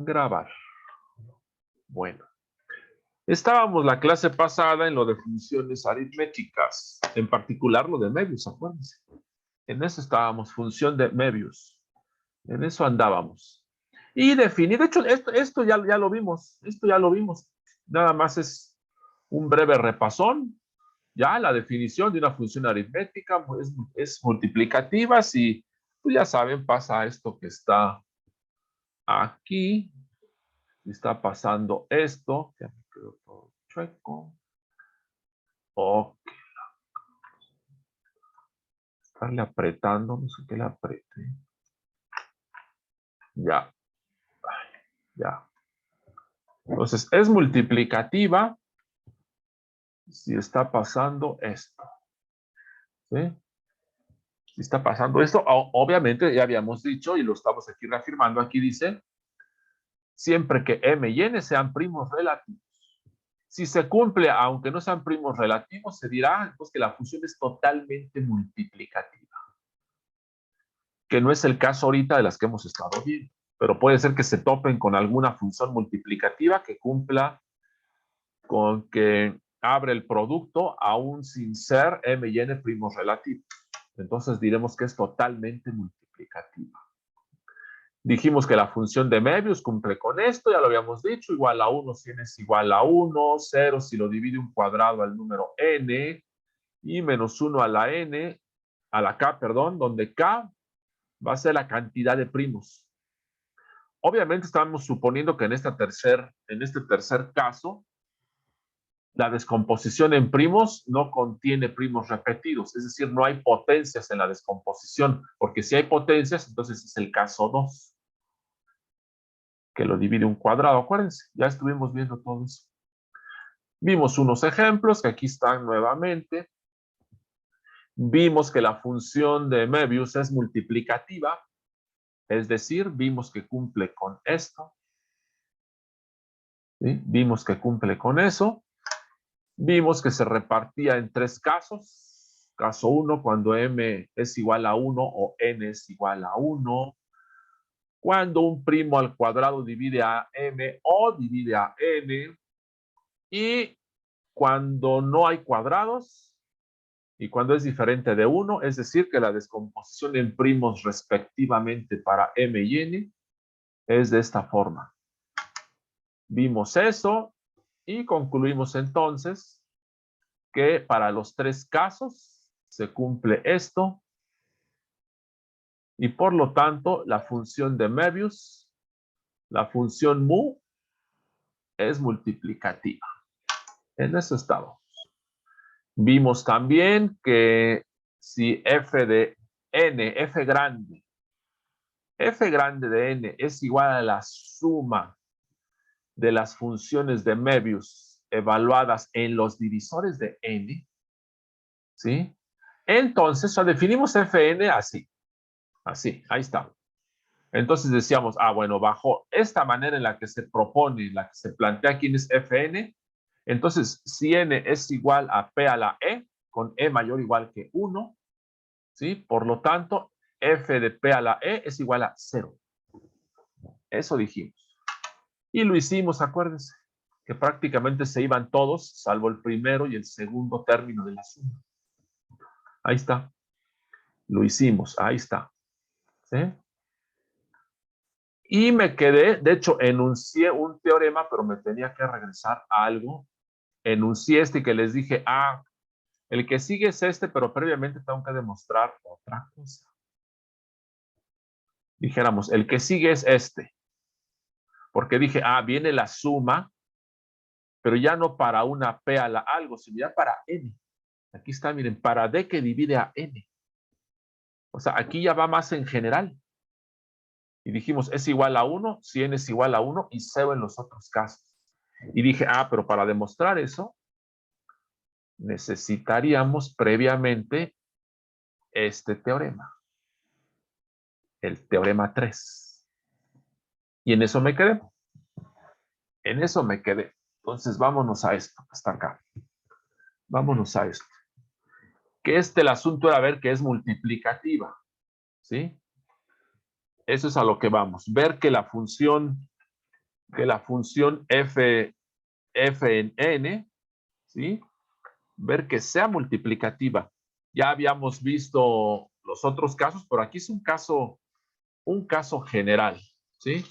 Grabar. Bueno. Estábamos la clase pasada en lo de funciones aritméticas, en particular lo de Möbius, acuérdense. En eso estábamos, función de Möbius. En eso andábamos. Y definir, de hecho, esto ya lo vimos, Nada más es un breve repasón. Ya la definición de una función aritmética es multiplicativa. Si pues ya saben, pasa esto que está aquí. Está pasando esto. Ya me quedó todo chueco. Ok. Estarle apretando, no sé qué le apriete. Ya. Ya. Entonces, es multiplicativa si está pasando esto. ¿Sí? Si está pasando esto, obviamente ya habíamos dicho y lo estamos aquí reafirmando, aquí dice, siempre que m y n sean primos relativos. Si se cumple, aunque no sean primos relativos, se dirá pues, que la función es totalmente multiplicativa. Que no es el caso ahorita de las que hemos estado viendo, pero puede ser que se topen con alguna función multiplicativa que cumpla con que abre el producto aún sin ser m y n primos relativos. Entonces diremos que es totalmente multiplicativa. Dijimos que la función de Möbius cumple con esto, ya lo habíamos dicho, igual a 1 si n es igual a 1, 0 si lo divide un cuadrado al número n, y menos 1 a la n, a la k, perdón, donde k va a ser la cantidad de primos. Obviamente estamos suponiendo que en este tercer caso, la descomposición en primos no contiene primos repetidos, es decir, no hay potencias en la descomposición, porque si hay potencias, entonces es el caso 2, que lo divide un cuadrado, acuérdense, ya estuvimos viendo todo eso. Vimos unos ejemplos que aquí están nuevamente. Vimos que la función de Möbius es multiplicativa, es decir, vimos que cumple con esto. ¿Sí? Vimos que cumple con eso. Vimos que se repartía en 3 casos. Caso 1, cuando m es igual a 1 o n es igual a 1. Cuando un primo al cuadrado divide a m o divide a n. Y cuando no hay cuadrados y cuando es diferente de 1, es decir, que la descomposición en primos respectivamente para m y n es de esta forma. Vimos eso y concluimos entonces que para los 3 casos se cumple esto y por lo tanto la función de Möbius, la función mu, es multiplicativa. En eso estamos. Vimos también que si f de n, f grande de n es igual a la suma de las funciones de Möbius evaluadas en los divisores de n, ¿sí? Entonces, definimos Fn así. Así, ahí está. Entonces decíamos, bueno, bajo esta manera en la que se propone, en la que se plantea quién es Fn, entonces si n es igual a p a la e, con e mayor o igual que 1, ¿sí? Por lo tanto, f de p a la e es igual a 0. Eso dijimos. Y lo hicimos, acuérdense, que prácticamente se iban todos, salvo el primero y el segundo término de la suma. Ahí está. Lo hicimos, ahí está. ¿Sí? Y me quedé, de hecho, enuncié un teorema, pero me tenía que regresar a algo. Enuncié este que les dije, el que sigue es este, pero previamente tengo que demostrar otra cosa. Dijéramos, el que sigue es este. Porque dije, viene la suma, pero ya no para una p a la algo, sino ya para n. Aquí está, miren, para d que divide a n. O sea, aquí ya va más en general. Y dijimos, es igual a 1, si n es igual a 1 y 0 en los otros casos. Y dije, pero para demostrar eso, necesitaríamos previamente este teorema. El teorema 3. Y en eso me quedé. En eso me quedé. Entonces, vámonos a esto, hasta acá. Vámonos a esto. Que el asunto era ver que es multiplicativa. ¿Sí? Eso es a lo que vamos. Ver que la función que la función f en n, ¿sí? Ver que sea multiplicativa. Ya habíamos visto los otros casos, pero aquí es un caso general, ¿sí?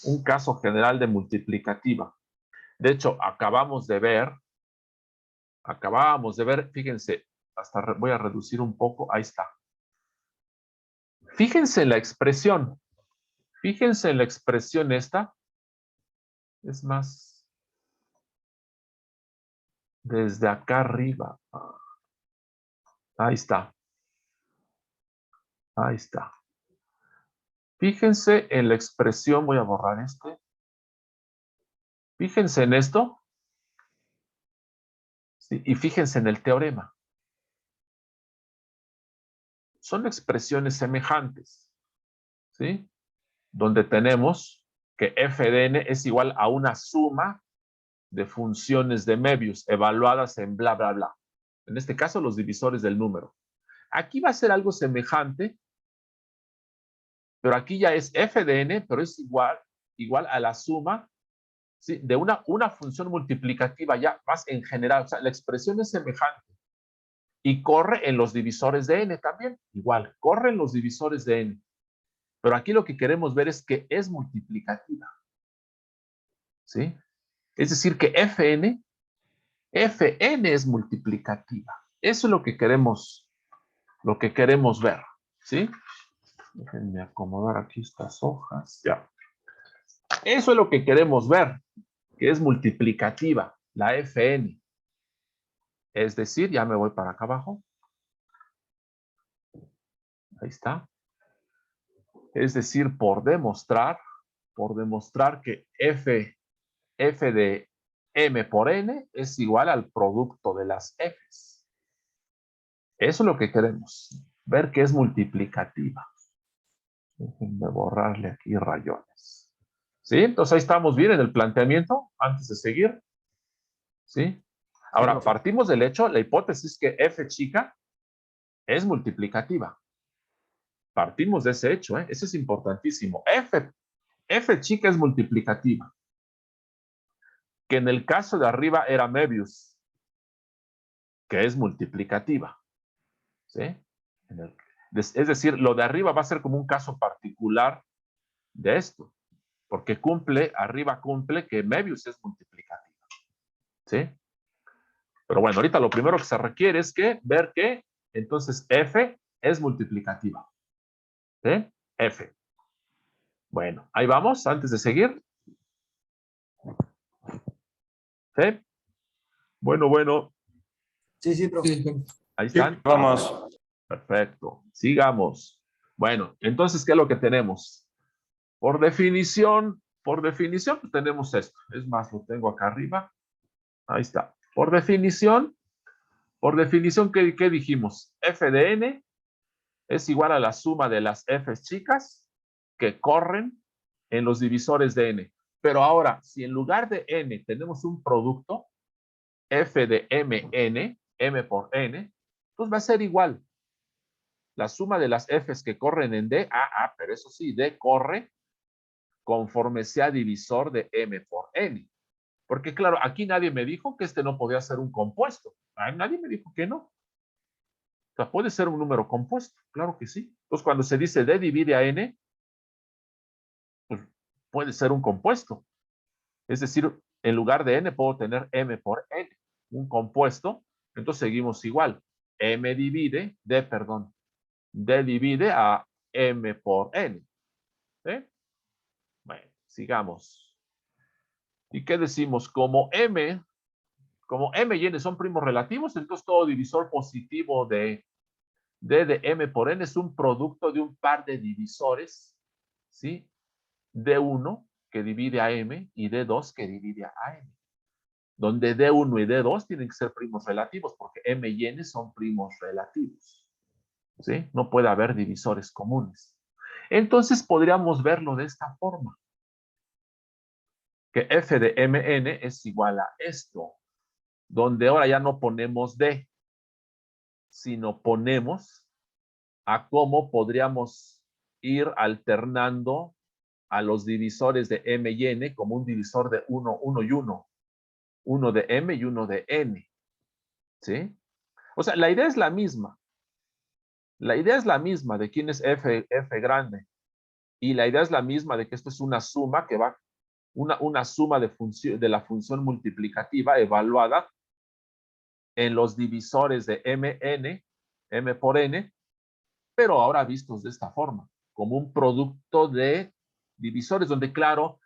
Un caso general de multiplicativa. De hecho, acabábamos de ver, fíjense, hasta voy a reducir un poco, ahí está. Fíjense en la expresión esta, es más, desde acá arriba, ahí está, ahí está. Fíjense en la expresión, voy a borrar este. Fíjense en esto, ¿sí? Y fíjense en el teorema. Son expresiones semejantes, ¿sí? Donde tenemos que f de n es igual a una suma de funciones de Möbius evaluadas en bla, bla, bla. En este caso, los divisores del número. Aquí va a ser algo semejante, pero aquí ya es f de n, pero es igual a la suma, ¿sí? De una función multiplicativa ya más en general. O sea, la expresión es semejante. Y corre en los divisores de n también. Igual, corre en los divisores de n. Pero aquí lo que queremos ver es que es multiplicativa. ¿Sí? Es decir, que fn es multiplicativa. Eso es lo que queremos ver. ¿Sí? Déjenme acomodar aquí estas hojas. Ya. Eso es lo que queremos ver, que es multiplicativa, la fn. Es decir, ya me voy para acá abajo. Ahí está. Es decir, por demostrar que f de m por n es igual al producto de las f's. Eso es lo que queremos, ver que es multiplicativa. Déjenme borrarle aquí rayones. ¿Sí? Entonces ahí estamos bien en el planteamiento, antes de seguir. ¿Sí? Ahora, partimos del hecho, la hipótesis que f chica es multiplicativa. Partimos de ese hecho, ¿eh? Eso es importantísimo. F chica es multiplicativa. Que en el caso de arriba era Möbius, que es multiplicativa. ¿Sí? Es decir, lo de arriba va a ser como un caso particular de esto, porque arriba cumple que Möbius es multiplicativa. ¿Sí? Pero bueno, ahorita lo primero que se requiere es ver que entonces F es multiplicativa. ¿Sí? F. Bueno, ahí vamos, antes de seguir. ¿Sí? Bueno. Sí, profe. Ahí están. Vamos. Perfecto. Sigamos. Bueno, entonces, ¿qué es lo que tenemos? Por definición, tenemos esto. Es más, lo tengo acá arriba. Ahí está. Por definición, ¿qué dijimos? F de n es igual a la suma de las f's chicas que corren en los divisores de n. Pero ahora, si en lugar de n tenemos un producto, f de mn, m por n, pues va a ser igual. La suma de las f's que corren en D, pero eso sí, D corre conforme sea divisor de M por N. Porque claro, aquí nadie me dijo que este no podía ser un compuesto. Nadie me dijo que no. O sea, puede ser un número compuesto, claro que sí. Entonces, cuando se dice D divide a N, pues puede ser un compuesto. Es decir, en lugar de N puedo tener M por N, un compuesto. Entonces seguimos igual. D divide a M por N. ¿Eh? Bueno, sigamos. ¿Y qué decimos? Como M y N son primos relativos, entonces todo divisor positivo de D de M por N es un producto de un par de divisores, ¿sí? D1 que divide a M y D2 que divide a N. Donde D1 y D2 tienen que ser primos relativos porque M y N son primos relativos, ¿sí? No puede haber divisores comunes. Entonces podríamos verlo de esta forma. Que f de mn es igual a esto, donde ahora ya no ponemos d, sino ponemos a cómo podríamos ir alternando a los divisores de m y n como un divisor de 1, 1 y 1. Uno de m y uno de n. ¿Sí? O sea, la idea es la misma. La idea es la misma de quién es f grande. Y la idea es la misma de que esto es una suma que va, una suma de la función multiplicativa evaluada en los divisores de mn, m por n, pero ahora vistos de esta forma, como un producto de divisores, donde claro,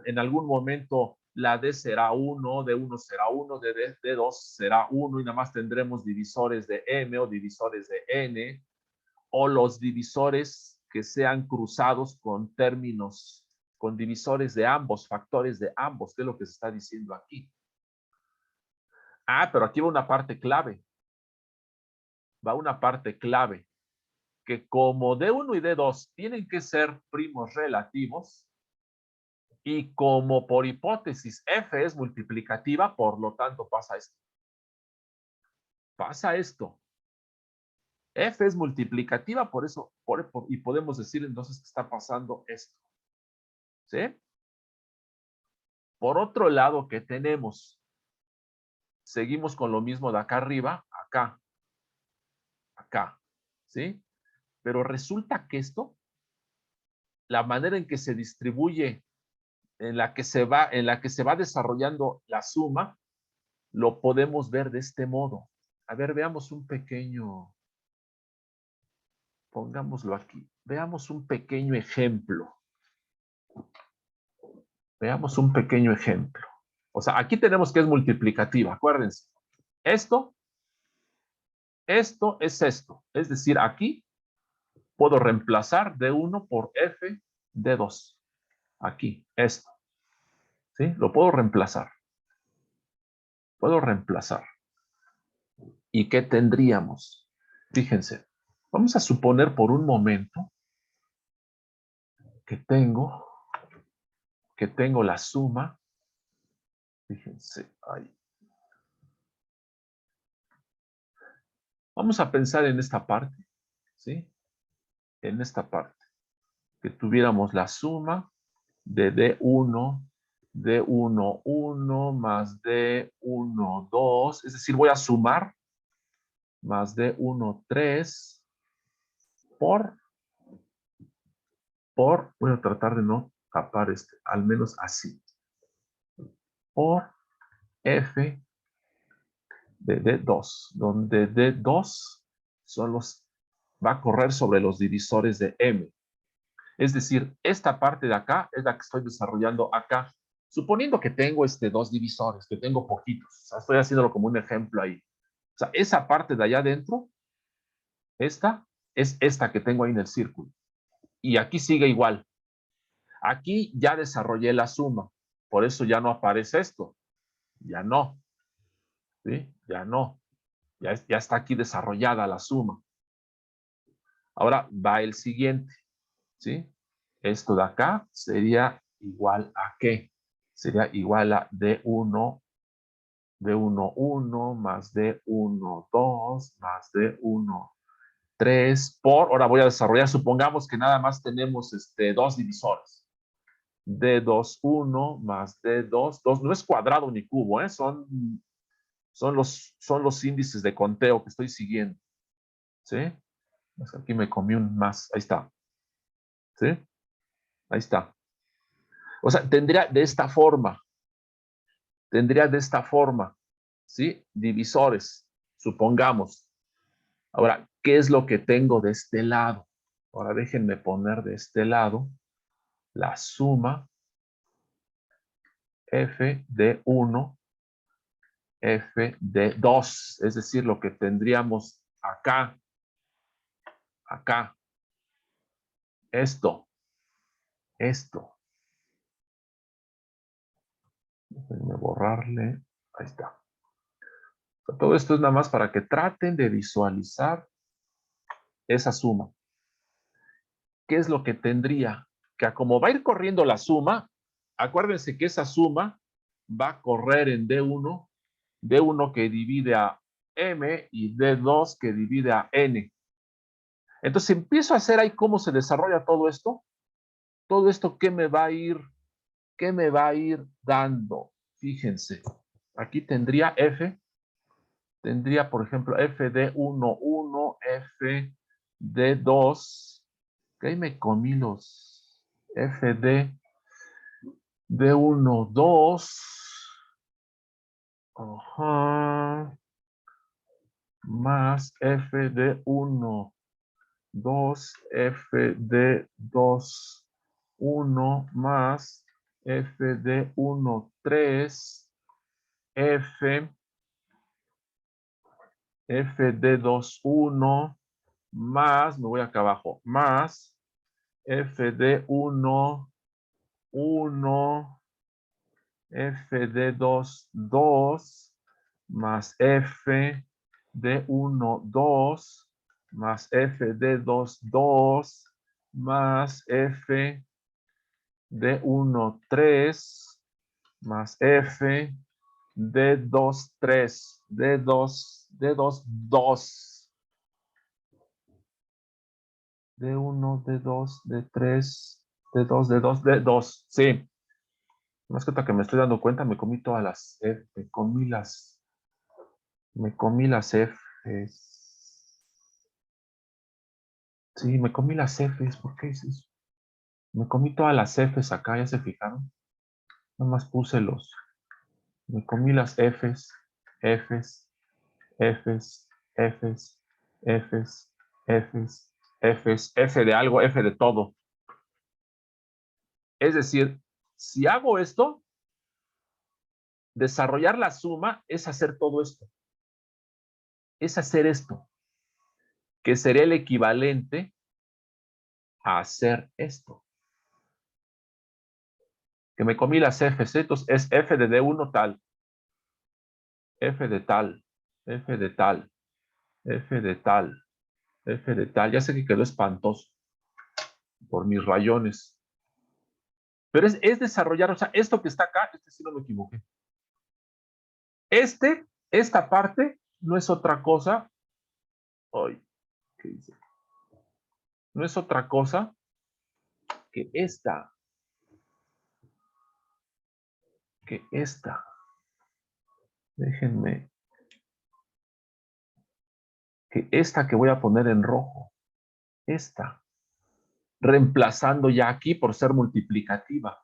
en algún momento la D será 1, D1 será 1, D2 será 1, y nada más tendremos divisores de M o divisores de N, o los divisores que sean cruzados con términos, con divisores de ambos, factores de ambos, que es lo que se está diciendo aquí. Ah, pero aquí va una parte clave. Va una parte clave. Que como D1 y D2 tienen que ser primos relativos, y como por hipótesis F es multiplicativa, por lo tanto pasa esto. Pasa esto. F es multiplicativa, por eso, y podemos decir entonces que está pasando esto. ¿Sí? Por otro lado, ¿qué tenemos? Seguimos con lo mismo de acá arriba, acá, acá. ¿Sí? Pero resulta que esto, la manera en que se distribuye, en la que se va desarrollando la suma, lo podemos ver de este modo. A ver, veamos un pequeño, pongámoslo aquí, veamos un pequeño ejemplo. Veamos un pequeño ejemplo. O sea, aquí tenemos que es multiplicativa, acuérdense. Esto es esto. Es decir, aquí puedo reemplazar D1 por F de 2. Aquí, esto. ¿Sí? Lo puedo reemplazar. Puedo reemplazar. ¿Y qué tendríamos? Fíjense, vamos a suponer por un momento que tengo la suma. Fíjense, ahí. Vamos a pensar en esta parte, ¿sí? En esta parte. Que tuviéramos la suma de D1, D1, 1 más D1, 2. Es decir, voy a sumar más D1, 3 por, voy a tratar de no tapar al menos así. Por F de D2, donde D2 va a correr sobre los divisores de M. Es decir, esta parte de acá es la que estoy desarrollando acá. Suponiendo que tengo dos divisores, que tengo poquitos. O sea, estoy haciéndolo como un ejemplo ahí. O sea, esa parte de allá adentro, esta, es esta que tengo ahí en el círculo. Y aquí sigue igual. Aquí ya desarrollé la suma. Por eso ya no aparece esto. Ya no. ¿Sí? Ya no. Ya está aquí desarrollada la suma. Ahora va el siguiente. ¿Sí? Esto de acá sería igual a ¿qué? Sería igual a D1, 1 más D1, 2 más D1, 3 por, ahora voy a desarrollar, supongamos que nada más tenemos dos divisores. D2, 1 más D2, 2, no es cuadrado ni cubo, son los índices de conteo que estoy siguiendo. ¿Sí? Aquí me comí un más, ahí está. ¿Sí? Ahí está. O sea, tendría de esta forma, ¿sí? Divisores, supongamos. Ahora, ¿qué es lo que tengo de este lado? Ahora déjenme poner de este lado la suma F de 1, F de 2, es decir, lo que tendríamos acá, esto. Déjenme borrarle, ahí está. Todo esto es nada más para que traten de visualizar esa suma. ¿Qué es lo que tendría? Que como va a ir corriendo la suma, acuérdense que esa suma va a correr en D1, D1 que divide a M y D2 que divide a N. Entonces empiezo a hacer ahí cómo se desarrolla todo esto. todo esto, ¿qué me va a ir dando? Fíjense, aquí tendría F, tendría, por ejemplo, F de 1, 1, F de 2, que ahí me comí los F de 1, 2, ajá, más F de 1, 2, F de 2, 1, más F de 1, 3, F de 2, 1, más, me voy acá abajo, más F de 1, 1, F de 2, 2, más F de 1, 2, más F de 2, 2, más F de 1, 3, más F de 2, 3, de 2, 2. De 1, de 2, de 3, de 2, de 2, de 2. Sí. Más que me estoy dando cuenta, me comí todas las F, me comí las Fs. Sí, me comí las Fs. ¿Por qué es eso? Me comí todas las Fs acá, ¿ya se fijaron? Nada más puse me comí las Fs, Fs, Fs, Fs, Fs, Fs, Fs, F de algo, F de todo. Es decir, si hago esto, desarrollar la suma es hacer todo esto. Es hacer esto, que sería el equivalente a hacer esto. Que me comí las Fs, entonces es F de D1 tal, F de tal, F de tal, F de tal, F de tal. Ya sé que quedó espantoso por mis rayones. Pero es desarrollar, o sea, esto que está acá, sí no me equivoqué. Esta parte no es otra cosa. Ay, ¿qué dice? No es otra cosa que esta. Déjenme. Que esta que voy a poner en rojo. Esta. Reemplazando ya aquí por ser multiplicativa.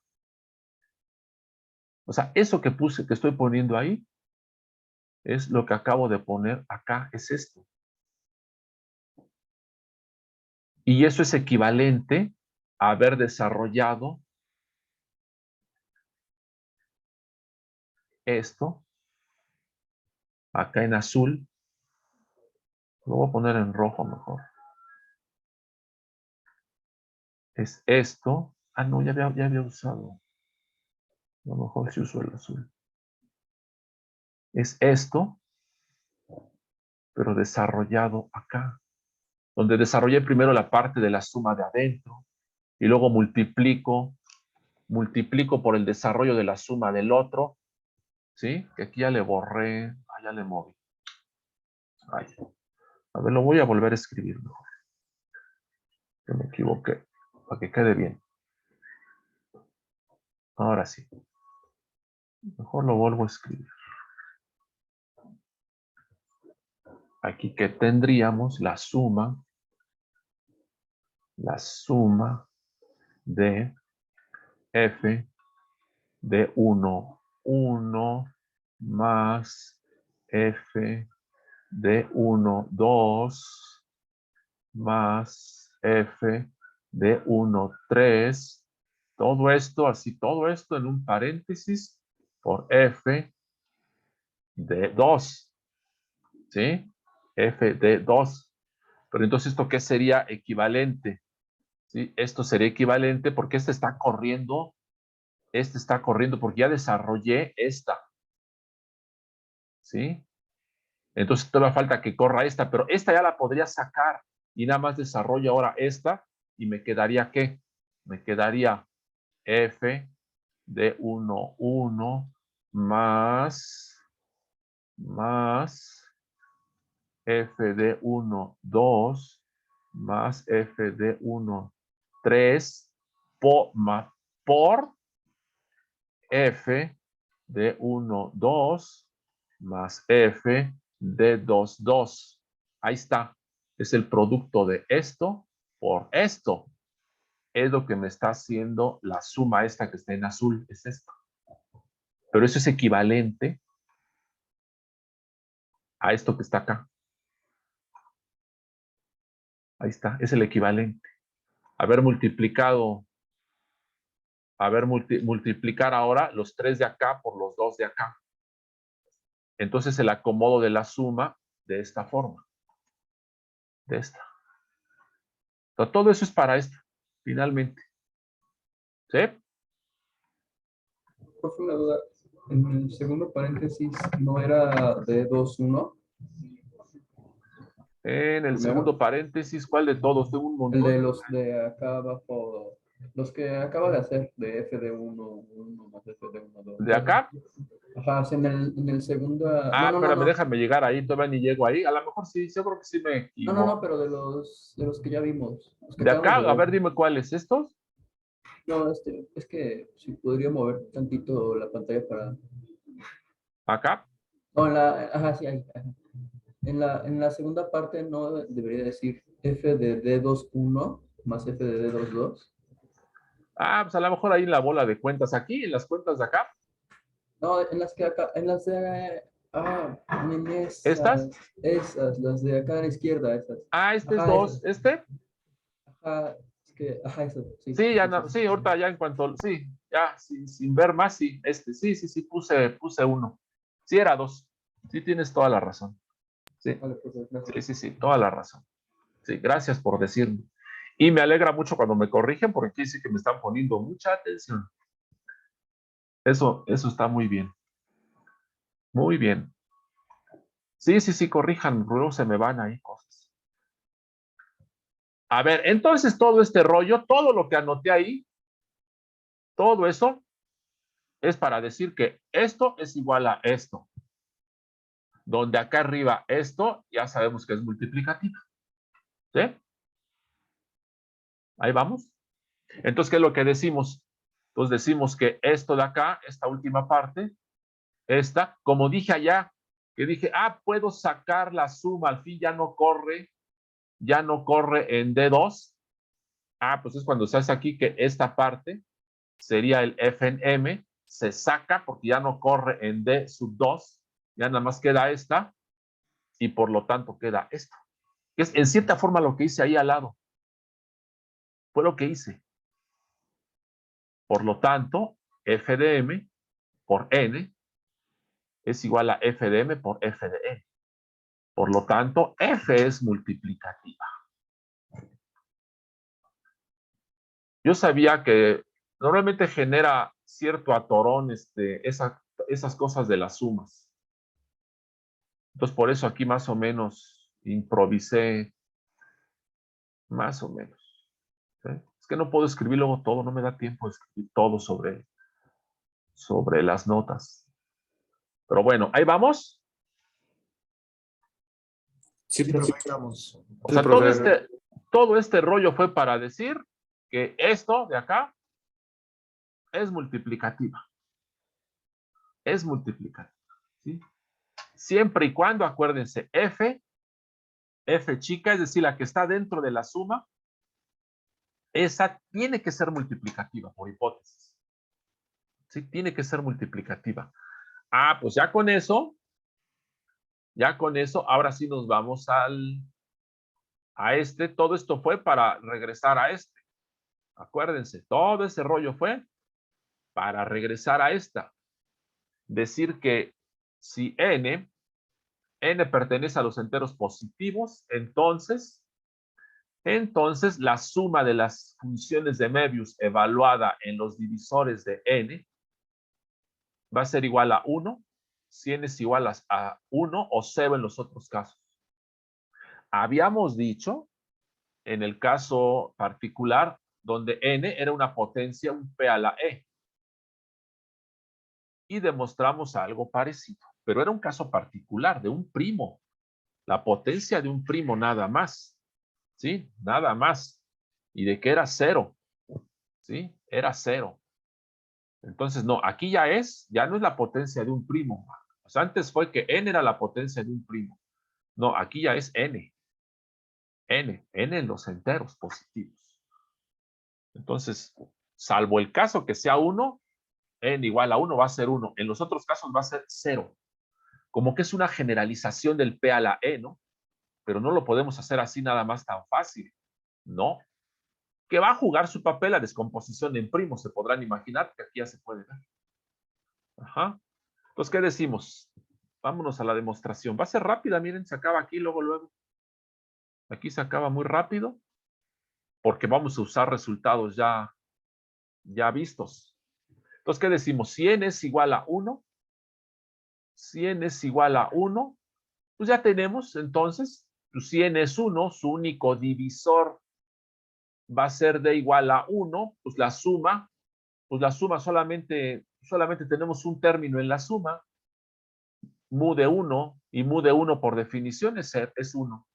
O sea, eso que estoy poniendo ahí, es lo que acabo de poner acá, es esto. Y eso es equivalente a haber desarrollado esto, acá en azul. Lo voy a poner en rojo mejor. Es esto. Ah, no, ya había usado. A lo mejor sí uso el azul. Es esto, pero desarrollado acá. Donde desarrollé primero la parte de la suma de adentro y luego multiplico por el desarrollo de la suma del otro, ¿sí? Que aquí ya le borré, ya le moví. Ay. A ver, lo voy a volver a escribir mejor. Que me equivoqué, para que quede bien. Ahora sí. Mejor lo vuelvo a escribir. Aquí que tendríamos la suma de f de 1, 1 más f de 1, 2 más f de 1, 3. Todo esto, así, todo esto en un paréntesis por f de 2. ¿Sí? F de 2. Pero entonces, ¿esto qué sería equivalente? ¿Sí? Esto sería equivalente porque este está corriendo porque ya desarrollé esta. ¿Sí? Entonces todavía falta que corra esta, pero esta ya la podría sacar y nada más desarrollo ahora esta y me quedaría ¿qué? Me quedaría f de 1, 1 más f de 1, 2 más f de 1, 3 por f de 1, 2 más f de 2, 2. Ahí está. Es el producto de esto por esto. Es lo que me está haciendo la suma esta que está en azul. Es esto. Pero eso es equivalente a esto que está acá. Ahí está. Es el equivalente. Haber multiplicado, multiplicar ahora los 3 de acá por los 2 de acá. Entonces el acomodo de la suma de esta forma. De esta. Entonces, todo eso es para esto, finalmente. ¿Sí? Por una duda, en el segundo paréntesis no era de 2, 1. En el Primero. segundo paréntesis, ¿cuál de todos? Tengo un El montón. de los de acá abajo, los que acaba de hacer, de f de 1, 1 más f de 1, 2. ¿De acá? Ajá, sí, en el segundo. Ah, No. espérame, déjame llegar ahí, todavía ni llego ahí. A lo mejor sí, yo creo que sí me No, equivoco. pero de los que ya vimos. Los que ¿De acabamos acá? de A ver. ver, dime cuáles. ¿Estos? No, es que si podría mover tantito la pantalla para. ¿Acá? No, ajá, sí, ahí. Ajá. En la segunda parte no debería decir f de d2, 1 más f de d2, 2. Ah, pues a lo mejor ahí en la bola de cuentas. Aquí, en las cuentas de acá. No, en las que acá, en las de. En ¿Estas? esas, las de acá a la izquierda, esas. Ah, este es Ajá, 2. esas. ¿Este? Ajá, es que, ajá, esas, sí. Sí, ya no, Esas. sí, ahorita ya en cuanto, sí, ya sin ver más, sí, sí, puse 1. Sí, era 2. Sí, tienes toda la razón. Sí, Vale, pues, gracias. sí, toda la razón. Sí, gracias por decirme. Y me alegra mucho cuando me corrigen porque aquí sí que me están poniendo mucha atención. Eso está muy bien. Muy bien. Sí, corrijan, luego se me van ahí cosas. A ver, entonces todo este rollo, todo lo que anoté ahí, todo eso es para decir que esto es igual a esto. Donde acá arriba esto ya sabemos que es multiplicativo. ¿Sí? Ahí vamos. Entonces, ¿qué es lo que decimos? Pues decimos que esto de acá, esta última parte, esta, como dije allá, que dije, puedo sacar la suma, al fin ya no corre en D2. Pues es cuando se hace aquí que esta parte sería el f en m, se saca porque ya no corre en D sub 2, ya nada más queda esta, y por lo tanto queda esto. Que es en cierta forma lo que hice ahí al lado. Fue lo que hice. Por lo tanto, f de m por n es igual a f de m por f de n. Por lo tanto, f es multiplicativa. Yo sabía que normalmente genera cierto atorón esas cosas de las sumas. Entonces, por eso aquí más o menos improvisé, más o menos. ¿Sí? Es que no puedo escribir luego todo, no me da tiempo de escribir todo sobre las notas. Pero bueno, ahí vamos. Sí, profe, vamos. O sea, todo este rollo fue para decir que esto de acá es multiplicativa. Es multiplicativa. ¿Sí? Siempre y cuando, acuérdense, f chica, es decir, la que está dentro de la suma, esa tiene que ser multiplicativa, por hipótesis. Sí, tiene que ser multiplicativa. Pues ya con eso, ahora sí nos vamos a todo esto fue para regresar a este. Acuérdense, todo ese rollo fue para regresar a esta. Decir que si n pertenece a los enteros positivos, entonces la suma de las funciones de Möbius evaluada en los divisores de n va a ser igual a 1, si n es igual a 1 o 0 en los otros casos. Habíamos dicho, en el caso particular, donde n era una potencia, un p a la e. Y demostramos algo parecido, pero era un caso particular de un primo, la potencia de un primo nada más, ¿sí? Nada más. Y de que era 0, ¿sí? Era 0. Entonces, no, aquí ya no es la potencia de un primo. O sea, antes fue que n era la potencia de un primo. No, aquí ya es n. N en los enteros positivos. Entonces, salvo el caso que sea 1, n igual a 1 va a ser 1. En los otros casos va a ser 0. Como que es una generalización del P a la E, ¿no? Pero no lo podemos hacer así nada más tan fácil. No. Que va a jugar su papel la descomposición en primos. Se podrán imaginar que aquí ya se puede ver. Ajá. Entonces, ¿qué decimos? Vámonos a la demostración. Va a ser rápida, miren, se acaba aquí, luego. Aquí se acaba muy rápido porque vamos a usar resultados ya vistos. Entonces, ¿qué decimos? Si n es igual a 1, pues ya tenemos, entonces, pues si n es 1, su único divisor va a ser d igual a 1, pues la suma solamente tenemos un término en la suma, mu de 1, y mu de 1 por definición es 1.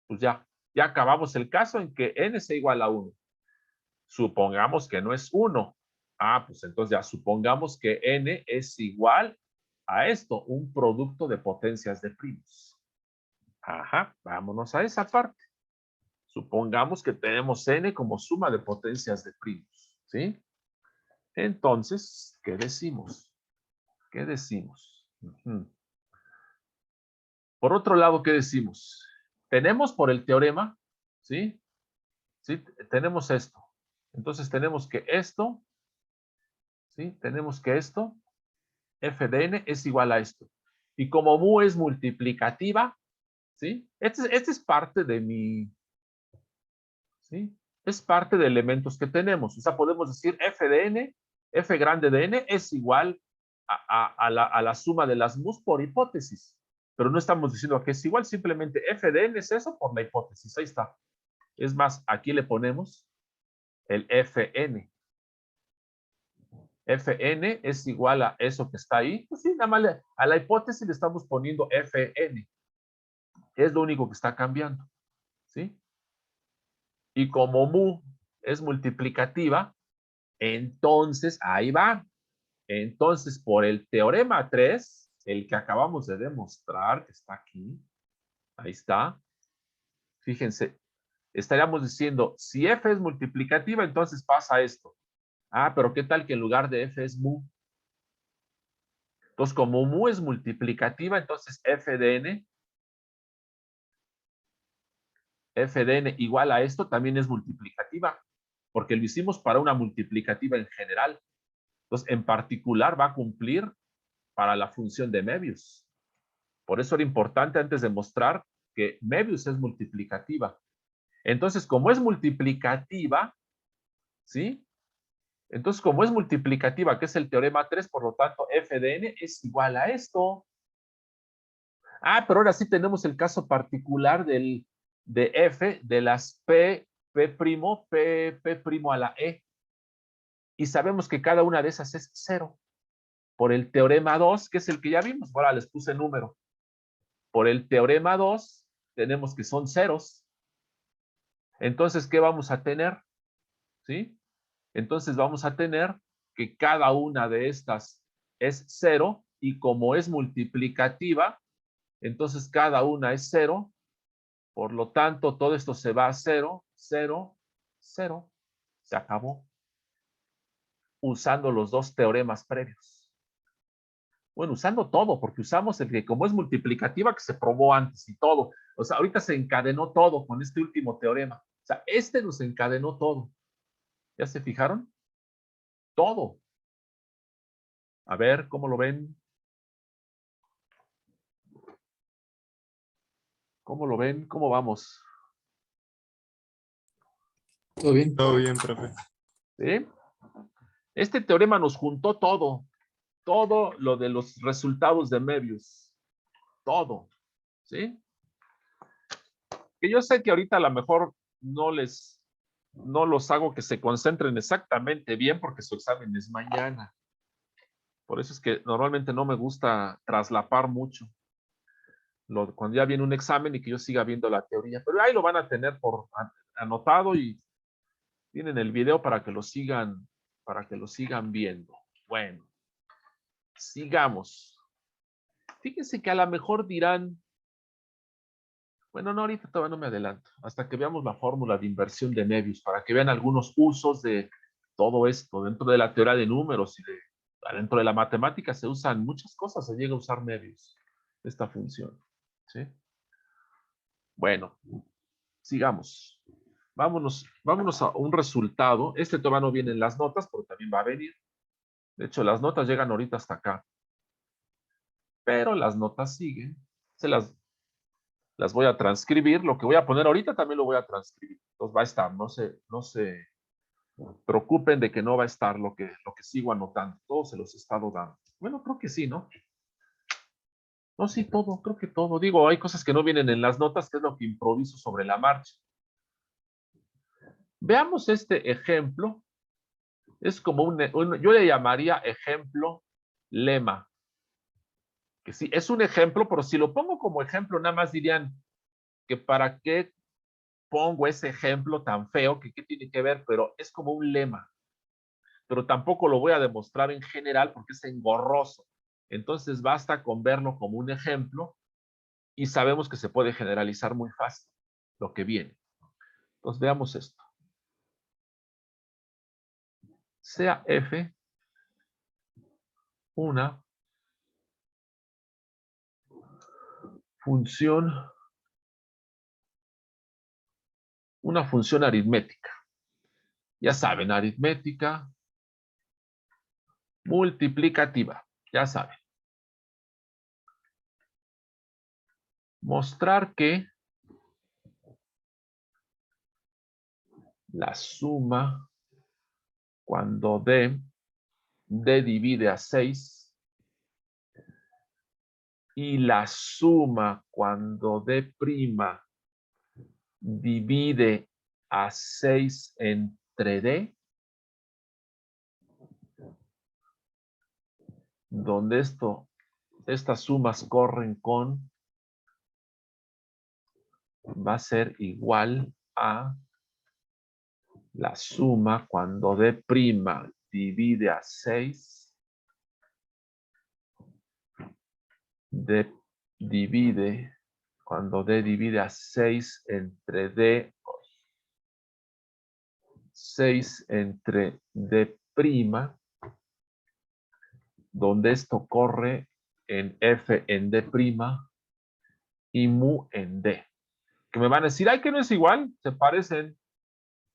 Pues ya acabamos el caso en que n sea igual a 1. Supongamos que no es 1. Pues entonces ya supongamos que n es igual a esto, un producto de potencias de primos. Ajá, vámonos a esa parte. Supongamos que tenemos n como suma de potencias de primos, ¿sí? Entonces, ¿qué decimos? Por otro lado, ¿qué decimos? Tenemos por el teorema, ¿sí? ¿Sí? Tenemos esto. Entonces tenemos que esto, ¿sí? Tenemos que esto, f de n es igual a esto. Y como mu es multiplicativa, ¿sí? Este es parte de mi, ¿sí? Es parte de elementos que tenemos. O sea, podemos decir f de n, f grande de n es igual a la suma de las mus por hipótesis. Pero no estamos diciendo que es igual, simplemente f de n es eso por la hipótesis. Ahí está. Es más, aquí le ponemos el fn. Fn es igual a eso que está ahí. Pues sí, nada más a la hipótesis le estamos poniendo Fn. Es lo único que está cambiando. ¿Sí? Y como mu es multiplicativa, entonces, ahí va. Entonces, por el teorema 3, el que acabamos de demostrar, que está aquí, ahí está. Fíjense, estaríamos diciendo, si f es multiplicativa, entonces pasa esto. Pero ¿qué tal que en lugar de f es mu? Entonces, como mu es multiplicativa, entonces f de n igual a esto también es multiplicativa, porque lo hicimos para una multiplicativa en general. Entonces, en particular va a cumplir para la función de Möbius. Por eso era importante antes de mostrar que Möbius es multiplicativa. Entonces, como es multiplicativa, ¿sí? Entonces, como es multiplicativa, que es el teorema 3, por lo tanto, f de n es igual a esto. Pero ahora sí tenemos el caso particular de f de las p a la e. Y sabemos que cada una de esas es 0. Por el teorema 2, que es el que ya vimos. Ahora les puse número. Por el teorema 2, tenemos que son ceros. Entonces, ¿qué vamos a tener? ¿Sí? Entonces vamos a tener que cada una de estas es 0 y como es multiplicativa, entonces cada una es 0. Por lo tanto, todo esto se va a 0, 0, 0. Se acabó. Usando los dos teoremas previos. Bueno, usando todo, porque usamos el que como es multiplicativa que se probó antes y todo. O sea, ahorita se encadenó todo con este último teorema. O sea, este nos encadenó todo. ¿Ya se fijaron? Todo. A ver, ¿cómo lo ven? ¿Cómo lo ven? ¿Cómo vamos? Todo bien. Todo bien, profe. ¿Sí? Este teorema nos juntó todo. Todo lo de los resultados de Möbius. Todo. ¿Sí? Que yo sé que ahorita a lo mejor no los hago que se concentren exactamente bien porque su examen es mañana. Por eso es que normalmente no me gusta traslapar mucho. Cuando ya viene un examen y que yo siga viendo la teoría. Pero ahí lo van a tener por anotado y Tienen el video para que lo sigan viendo. Bueno, sigamos. Fíjense que a lo mejor dirán, bueno, no, ahorita todavía no me adelanto, hasta que veamos la fórmula de inversión de Möbius, para que vean algunos usos de todo esto. Dentro de la teoría de números y dentro de la matemática se usan muchas cosas, se llega a usar Möbius, esta función. ¿Sí? Bueno, sigamos. Vámonos a un resultado. Este todavía no viene en las notas, pero también va a venir. De hecho, las notas llegan ahorita hasta acá. Pero las notas siguen. Las voy a transcribir. Lo que voy a poner ahorita también lo voy a transcribir. Entonces va a estar. No se preocupen de que no va a estar lo que sigo anotando. Todo se los he estado dando. Bueno, creo que sí, ¿no? No, sí, todo. Creo que todo. Digo, hay cosas que no vienen en las notas, que es lo que improviso sobre la marcha. Veamos este ejemplo. Es como yo le llamaría ejemplo lema. Que sí, es un ejemplo, pero si lo pongo como ejemplo, nada más dirían que para qué pongo ese ejemplo tan feo, que qué tiene que ver, pero es como un lema. Pero tampoco lo voy a demostrar en general porque es engorroso. Entonces basta con verlo como un ejemplo y sabemos que se puede generalizar muy fácil lo que viene. Entonces veamos esto. Sea f una función aritmética. Ya saben, aritmética multiplicativa. Ya saben. Mostrar que la suma cuando d divide a 6 y la suma cuando d' divide a 6 entre d, donde estas sumas corren con, va a ser igual a la suma cuando d' divide a 6, cuando d divide a 6 entre d, 6 entre d', donde esto corre en f en d' y mu en d. Que me van a decir, ay, que no es igual, se parecen.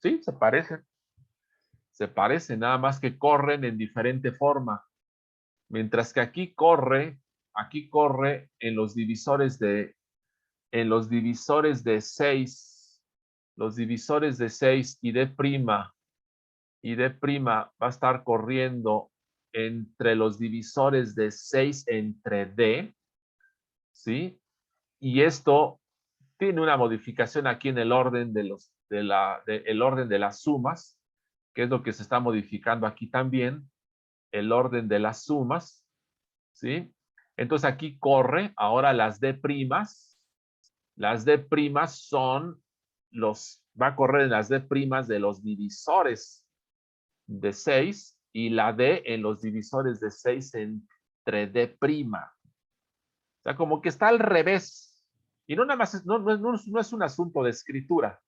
Sí, se parecen. Se parecen, nada más que corren en diferente forma. Mientras que aquí corre en los divisores de 6, los divisores de 6 y d' va a estar corriendo entre los divisores de 6 entre d, ¿sí? Y esto tiene una modificación aquí en el orden el orden de las sumas, que es lo que se está modificando aquí también, el orden de las sumas, ¿sí? Entonces aquí corre ahora las d', son va a correr en las d' de los divisores de 6 y la d en los divisores de 6 entre d'. O sea, como que está al revés. Y no nada más, no es un asunto de escritura.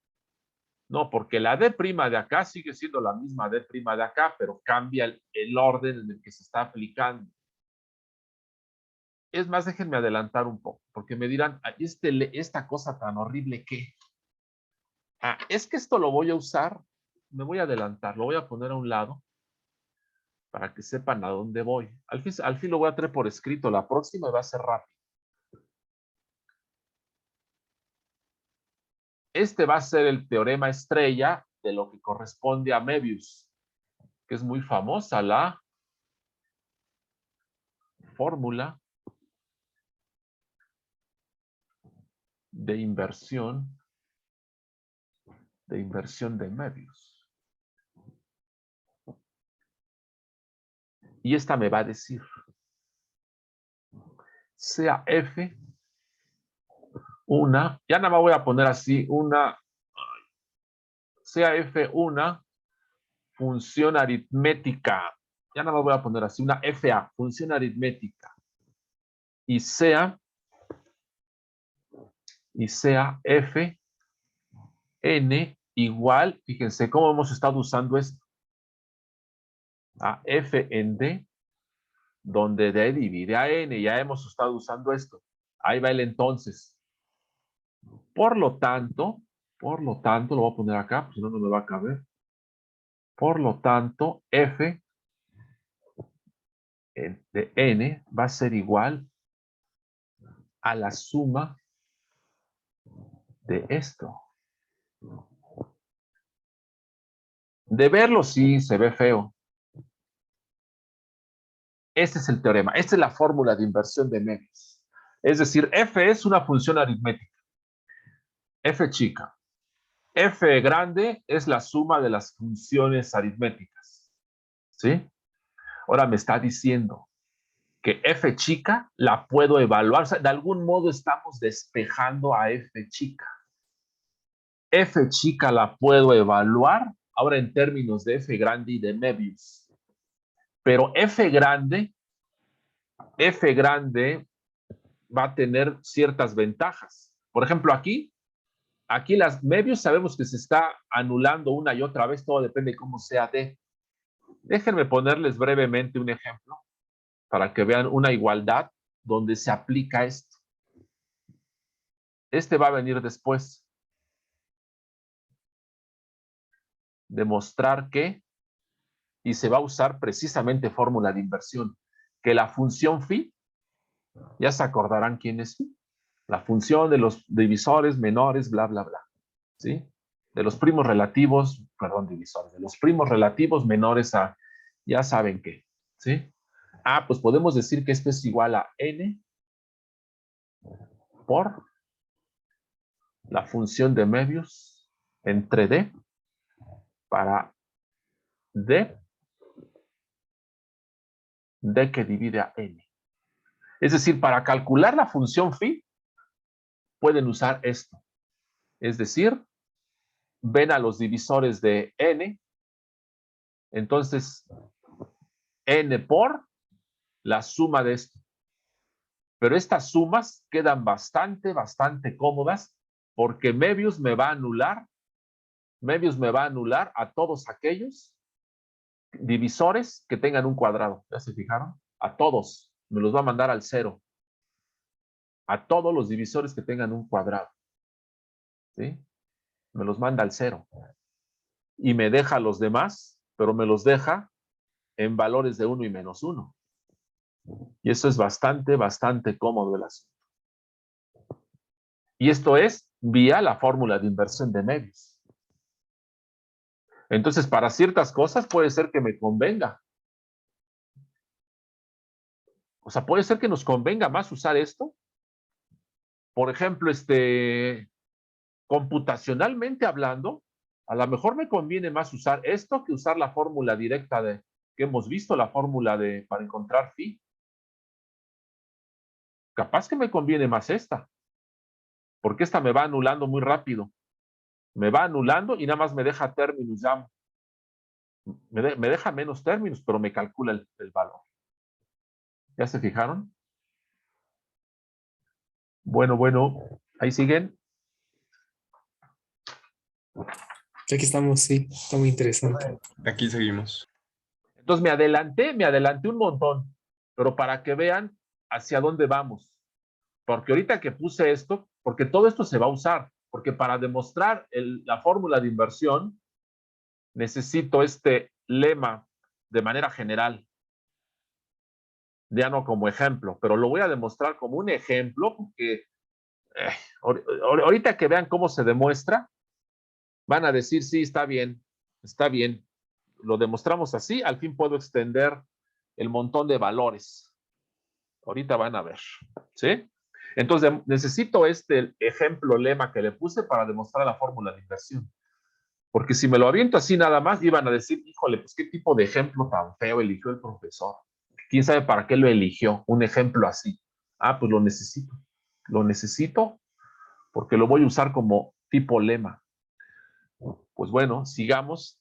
No, porque la d' de acá sigue siendo la misma d' de acá, pero cambia el orden en el que se está aplicando. Es más, déjenme adelantar un poco, porque me dirán, esta cosa tan horrible que... es que esto lo voy a usar, me voy a adelantar, lo voy a poner a un lado para que sepan a dónde voy. Al fin lo voy a traer por escrito, la próxima va a ser rápido. Este va a ser el teorema estrella de lo que corresponde a Möbius, que es muy famosa la fórmula de inversión de Möbius. Y esta me va a decir, sea F ya nada más voy a poner así, sea F función aritmética. Ya nada más voy a poner así, una FA, función aritmética. Y sea F n igual, fíjense cómo hemos estado usando esto, a F en D, donde D divide a N, ya hemos estado usando esto. Ahí va el entonces. Por lo tanto, lo voy a poner acá, pues si no, no me va a caber. Por lo tanto, F de N va a ser igual a la suma de esto. De verlo sí se ve feo. Este es el teorema. Esta es la fórmula de inversión de Möbius. Es decir, F es una función aritmética. F chica. F grande es la suma de las funciones aritméticas. ¿Sí? Ahora me está diciendo que F chica la puedo evaluar. O sea, de algún modo estamos despejando a F chica. F chica la puedo evaluar ahora en términos de F grande y de Möbius. Pero F grande va a tener ciertas ventajas. Por ejemplo, aquí las Möbius sabemos que se está anulando una y otra vez, todo depende de cómo sea D. Déjenme ponerles brevemente un ejemplo para que vean una igualdad donde se aplica esto. Este va a venir después. Demostrar que, y se va a usar precisamente fórmula de inversión, que la función phi, ya se acordarán quién es phi, la función de los divisores menores, bla, bla, bla, ¿sí? De los primos relativos, perdón, divisores, de los primos relativos menores a, ya saben qué, ¿sí? Ah, pues podemos decir que esto es igual a n por la función de Möbius entre d para d que divide a n. Es decir, para calcular la función phi, pueden usar esto. Es decir, ven a los divisores de n, entonces n por la suma de esto. Pero estas sumas quedan bastante cómodas porque Möbius me va a anular a todos aquellos divisores que tengan un cuadrado. ¿Ya se fijaron? A todos. Me los va a mandar al cero. A todos los divisores que tengan un cuadrado. ¿Sí? Me los manda al cero. Y me deja los demás, pero me los deja en valores de 1 y menos 1. Y eso es bastante cómodo el asunto. Y esto es vía la fórmula de inversión de Möbius. Entonces, para ciertas cosas puede ser que me convenga. O sea, puede ser que nos convenga más usar esto. Por ejemplo, computacionalmente hablando, a lo mejor me conviene más usar esto que usar la fórmula directa que hemos visto, la fórmula para encontrar phi. Capaz que me conviene más esta, porque esta me va anulando muy rápido. Me va anulando y nada más me deja términos ya. Me deja menos términos, pero me calcula el valor. ¿Ya se fijaron? Bueno, ahí siguen. Aquí estamos, sí, está muy interesante. Aquí seguimos. Entonces me adelanté un montón, pero para que vean hacia dónde vamos. Porque ahorita que puse esto, porque todo esto se va a usar, porque para demostrar la fórmula de inversión, necesito este lema de manera general. Ya no como ejemplo, pero lo voy a demostrar como un ejemplo, porque ahorita que vean cómo se demuestra, van a decir, sí, está bien, lo demostramos así, al fin puedo extender el montón de valores. Ahorita van a ver, ¿sí? Entonces, necesito este ejemplo lema que le puse para demostrar la fórmula de inversión. Porque si me lo aviento así nada más, iban a decir, híjole, pues qué tipo de ejemplo tan feo eligió el profesor. ¿Quién sabe para qué lo eligió? Un ejemplo así. Ah, pues lo necesito. Lo necesito porque lo voy a usar como tipo lema. Pues bueno, sigamos.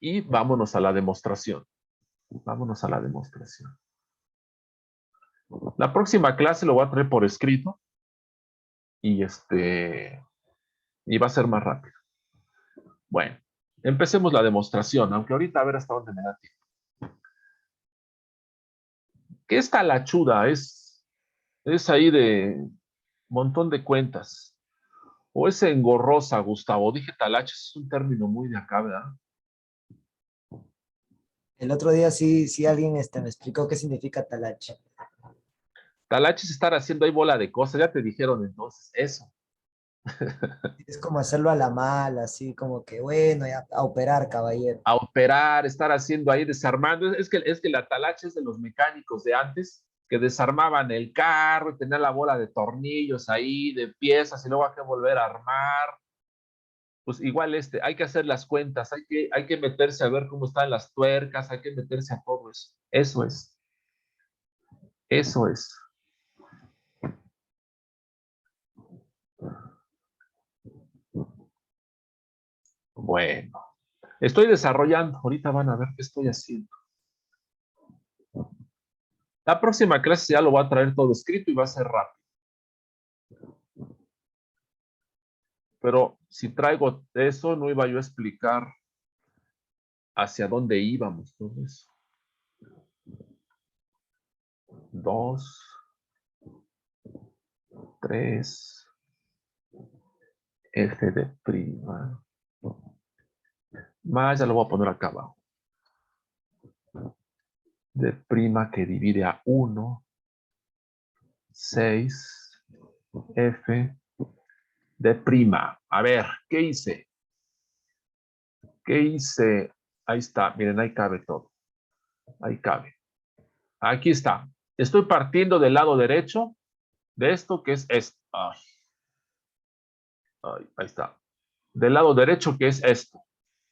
Y vámonos a la demostración. Vámonos a la demostración. La próxima clase lo voy a traer por escrito. Y y va a ser más rápido. Bueno, empecemos la demostración, aunque ahorita a ver hasta dónde me da tiempo. ¿Qué es talachuda? Es ahí de montón de cuentas. O es engorrosa, Gustavo. Dije talacha, es un término muy de acá, ¿verdad? El otro día sí alguien me explicó qué significa talache. Talacha es estar haciendo ahí bola de cosas. Ya te dijeron entonces eso. Es como hacerlo a la mala, así como que, bueno, ya, a operar, caballero. A operar, estar haciendo ahí, desarmando. Es que la talacha es de los mecánicos de antes, que desarmaban el carro y tenían la bola de tornillos ahí, de piezas, y luego hay que volver a armar. Pues igual hay que hacer las cuentas, hay que meterse a ver cómo están las tuercas, hay que meterse a todo eso. Eso es. Eso es. Bueno, estoy desarrollando. Ahorita van a ver qué estoy haciendo. La próxima clase ya lo voy a traer todo escrito y va a ser rápido. Pero si traigo eso, no iba yo a explicar hacia dónde íbamos. Todo eso. 2, 3, f de prima. Más ya lo voy a poner acá abajo. De prima que divide a 1, 6, f de prima. A ver, ¿qué hice? ¿Qué hice? Ahí está, miren, ahí cabe todo. Ahí cabe. Aquí está. Estoy partiendo del lado derecho de esto que es esto. Ay, ahí está. Del lado derecho que es esto.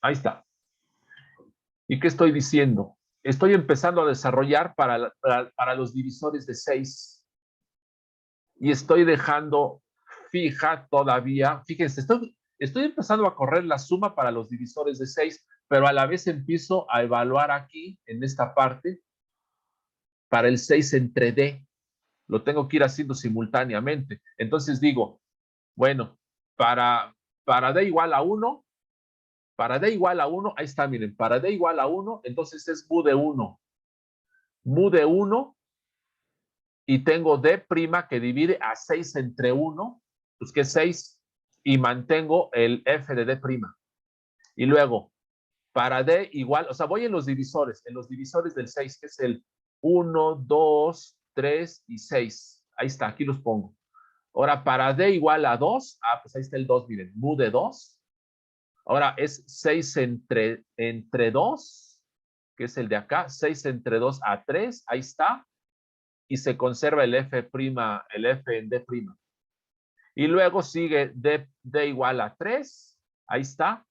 Ahí está. ¿Y qué estoy diciendo? Estoy empezando a desarrollar para los divisores de 6. Y estoy dejando fija todavía. Fíjense, estoy empezando a correr la suma para los divisores de 6, pero a la vez empiezo a evaluar aquí, en esta parte, para el 6 entre D. Lo tengo que ir haciendo simultáneamente. Entonces digo, bueno, para D igual a 1, ahí está, miren, para D igual a 1, entonces es mu de 1. Mu de 1 y tengo D' que divide a 6 entre 1, pues que es 6, y mantengo el F de D'. Y luego, para D igual, o sea, voy en los divisores del 6, que es el 1, 2, 3 y 6. Ahí está, aquí los pongo. Ahora, para D igual a 2, pues ahí está el 2, miren, mu de 2. Ahora es 6 entre 2, que es el de acá, 6 entre 2 a 3, ahí está. Y se conserva el F' en D'. Y luego sigue D igual a 3, ahí está,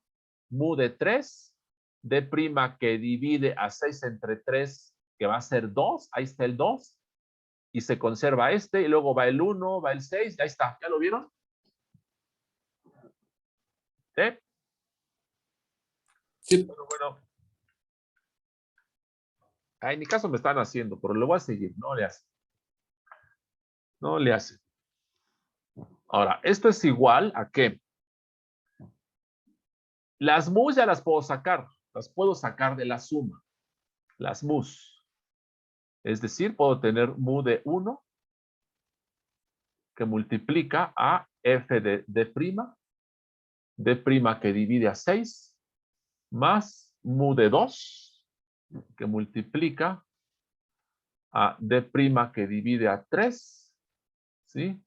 mu de 3, D' que divide a 6 entre 3, que va a ser 2, ahí está el 2, y se conserva y luego va el 1, va el 6, ahí está, ¿ya lo vieron? ¿Sí? Sí. Bueno. En mi caso me están haciendo, pero lo voy a seguir, no le hace. No le hace. Ahora, esto es igual a que las mus ya las puedo sacar de la suma, las mus. Es decir, puedo tener mu de 1 que multiplica a f de D', D' que divide a 6, más mu de 2 que multiplica a D' que divide a 3, ¿sí?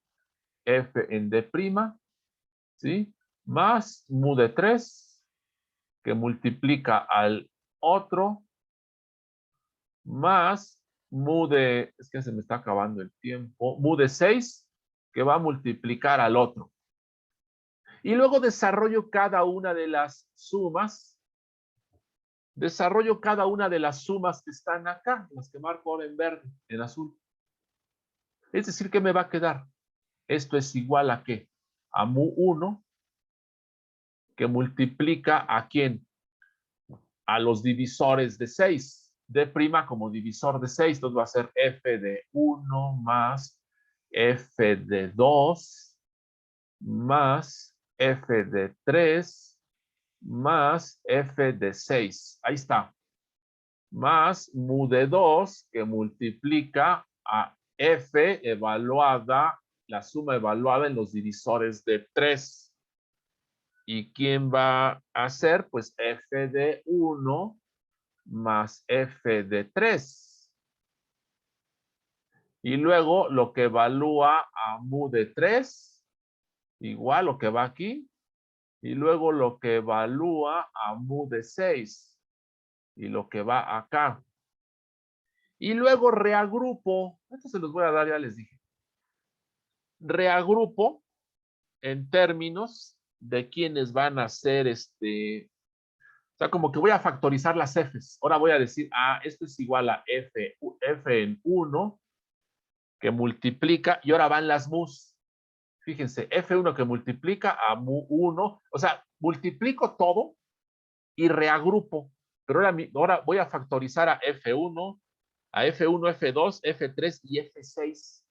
F en D', ¿sí? Más mu de 3 que multiplica al otro, más mu de, es que se me está acabando el tiempo, mu de 6 que va a multiplicar al otro. Y luego desarrollo cada una de las sumas. Desarrollo cada una de las sumas que están acá, las que marco ahora en verde, en azul. Es decir, ¿qué me va a quedar? Esto es igual a ¿qué? A mu 1 que multiplica ¿a quién? a los divisores de 6. D' como divisor de 6. Entonces va a ser f de 1 más f de 2 más f de 3 más f de 6. Ahí está. Más mu de 2 que multiplica a f evaluada, la suma evaluada en los divisores de 3. ¿Y quién va a ser? Pues f de 1 más f de 3. Y luego lo que evalúa a mu de 3, igual lo que va aquí. Y luego lo que evalúa a mu de 6. Y lo que va acá. Y luego reagrupo. Esto se los voy a dar, ya les dije. Reagrupo en términos de quienes van a ser o sea, como que voy a factorizar las f's. Ahora voy a decir, esto es igual a f en 1 que multiplica, y ahora van las mus. Fíjense, f1 que multiplica a mu 1. O sea, multiplico todo y reagrupo. Pero ahora voy a factorizar a f1, f2, f3 y f6.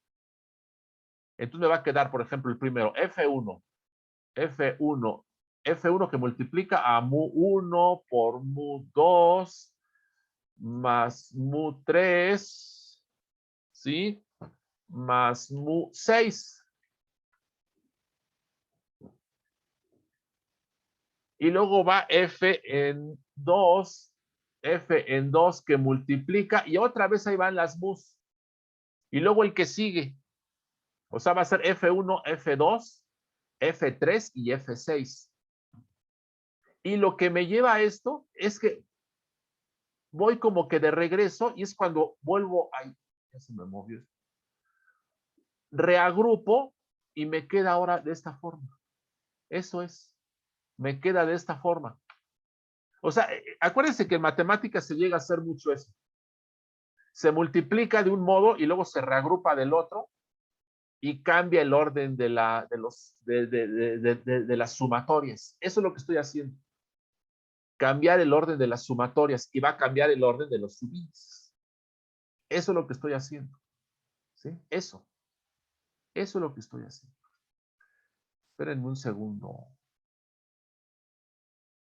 Entonces me va a quedar, por ejemplo, el primero, f1 que multiplica a mu 1 por mu 2 más mu 3, ¿sí? Más mu 6. Y luego va f en 2 que multiplica, y otra vez ahí van las mus. Y luego el que sigue, o sea, va a ser f1, f2, f3 y f6. Y lo que me lleva a esto es que voy como que de regreso, y es cuando vuelvo, ay, ya se me movió. Reagrupo y me queda ahora de esta forma. Eso es, me queda de esta forma. O sea, acuérdense que en matemáticas se llega a hacer mucho eso. Se multiplica de un modo y luego se reagrupa del otro y cambia el orden de las sumatorias. Eso es lo que estoy haciendo. Cambiar el orden de las sumatorias, y va a cambiar el orden de los subíndices. Eso es lo que estoy haciendo. ¿Sí? Eso es lo que estoy haciendo. Espérenme un segundo.